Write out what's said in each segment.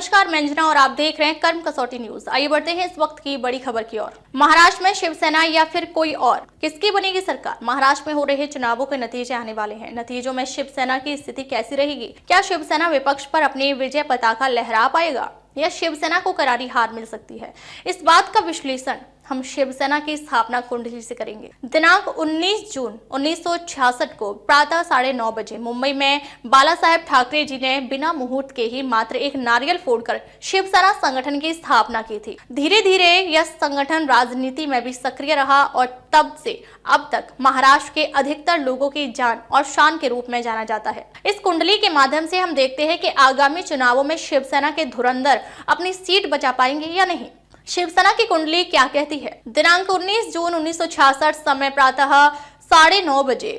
नमस्कार, मैं अंजना और आप देख रहे हैं कर्म कसौटी न्यूज। आइए बढ़ते हैं इस वक्त की बड़ी खबर की ओर। महाराष्ट्र में शिवसेना या फिर कोई और, किसकी बनेगी सरकार? महाराष्ट्र में हो रहे चुनावों के नतीजे आने वाले हैं। नतीजों में शिवसेना की स्थिति कैसी रहेगी? क्या शिवसेना विपक्ष पर अपनी विजय पताका लहरा पाएगा या शिवसेना को करारी हार मिल सकती है? इस बात का विश्लेषण हम शिवसेना की स्थापना कुंडली से करेंगे। दिनांक 19 जून 1966 को प्रातः 9:30 बजे मुंबई में बाला साहेब ठाकरे जी ने बिना मुहूर्त के ही मात्र एक नारियल फोड़कर शिवसेना संगठन की स्थापना की थी। धीरे धीरे यह संगठन राजनीति में भी सक्रिय रहा और तब से अब तक महाराष्ट्र के अधिकतर लोगों की जान और शान के रूप में जाना जाता है। इस कुंडली के माध्यम से हम देखते हैं कि आगामी चुनावों में शिवसेना के धुरंधर अपनी सीट बचा पाएंगे या नहीं। शिवसेना की कुंडली क्या कहती है? दिनांक 19 जून 1966, समय प्रातः 9:30 बजे,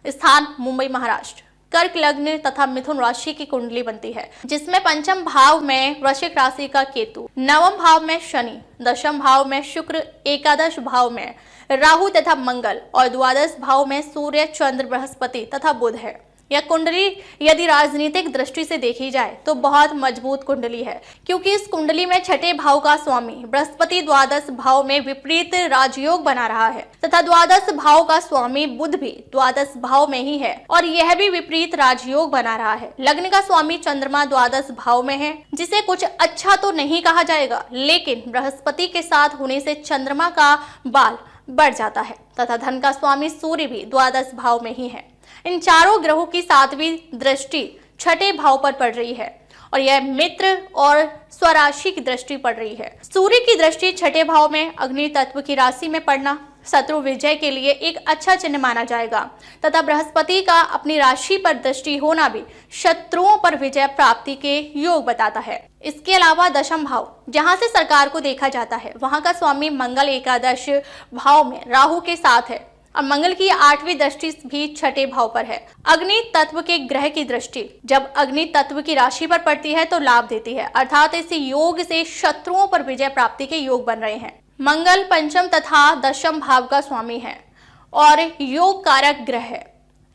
स्थान मुंबई महाराष्ट्र। कर्क लग्न तथा मिथुन राशि की कुंडली बनती है, जिसमें पंचम भाव में वृश्चिक राशि का केतु, नवम भाव में शनि, दशम भाव में शुक्र, एकादश भाव में राहु तथा मंगल और द्वादश भाव में सूर्य, चंद्र, बृहस्पति तथा बुध है। यह कुंडली यदि राजनीतिक दृष्टि से देखी जाए तो बहुत मजबूत कुंडली है, क्योंकि इस कुंडली में छठे भाव का स्वामी बृहस्पति द्वादश भाव में विपरीत राजयोग बना रहा है तथा द्वादश भाव का स्वामी बुध भी द्वादश भाव में ही है और यह भी विपरीत राजयोग बना रहा है। लग्न का स्वामी चंद्रमा द्वादश भाव में है, जिसे कुछ अच्छा तो नहीं कहा जाएगा, लेकिन बृहस्पति के साथ होने से चंद्रमा का बाल बढ़ जाता है तथा धन का स्वामी सूर्य भी द्वादश भाव में ही है। इन चारों ग्रहों की 7वीं दृष्टि छठे भाव पर पड़ रही है और यह मित्र और स्वराशि की दृष्टि पड़ रही है। सूर्य की दृष्टि छठे भाव में अग्नि तत्व की राशि में पड़ना शत्रु विजय के लिए एक अच्छा चिन्ह माना जाएगा तथा बृहस्पति का अपनी राशि पर दृष्टि होना भी शत्रुओं पर विजय प्राप्ति के योग बताता है। इसके अलावा दशम भाव, जहां से सरकार को देखा जाता है, वहां का स्वामी मंगल एकादश भाव में राहु के साथ है और मंगल की 8वीं दृष्टि भी छठे भाव पर है। अग्नि तत्व के ग्रह की दृष्टि जब अग्नि तत्व की राशि पर पड़ती है तो लाभ देती है, अर्थात इस योग से शत्रुओं पर विजय प्राप्ति के योग बन रहे हैं। मंगल पंचम तथा दशम भाव का स्वामी है और योग कारक ग्रह है।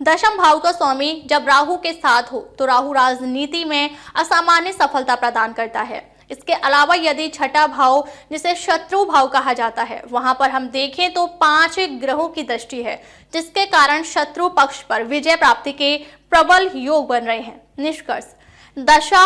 दशम भाव का स्वामी जब राहु के साथ हो तो राहु राजनीति में असामान्य सफलता प्रदान करता है। इसके अलावा यदि छठा भाव, जिसे शत्रु भाव कहा जाता है, वहां पर हम देखें तो 5 ग्रहों की दृष्टि है, जिसके कारण शत्रु पक्ष पर विजय प्राप्ति के प्रबल योग बन रहे हैं। निष्कर्ष, दशा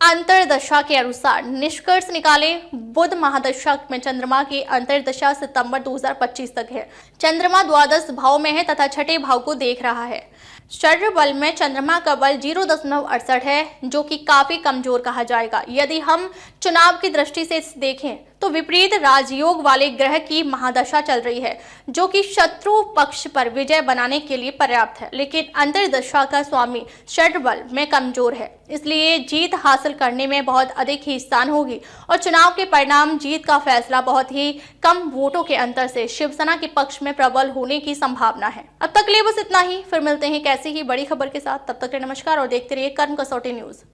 अंतरदशा के अनुसार निष्कर्ष निकाले। बुध महादशा में चंद्रमा की अंतरदशा सितंबर 2025 तक है। चंद्रमा द्वादश भाव में है तथा छठे भाव को देख रहा है। शरीर बल में चंद्रमा का बल 0.68 है, जो कि काफी कमजोर कहा जाएगा। यदि हम चुनाव की दृष्टि से देखें तो विपरीत राजयोग वाले ग्रह की महादशा चल रही है, जो कि शत्रु पक्ष पर विजय बनाने के लिए पर्याप्त है, लेकिन अंतरदशा का स्वामी शरीर बल में कमजोर है, इसलिए जीत हासिल करने में बहुत अधिक ही स्थान होगी और चुनाव के परिणाम जीत का फैसला बहुत ही कम वोटों के अंतर से शिवसेना के पक्ष में प्रबल होने की संभावना है। अब तक लिए बस इतना ही, फिर मिलते हैं कैसी ही बड़ी खबर के साथ। तब तक के नमस्कार और देखते रहिए कर्म कसौटी न्यूज।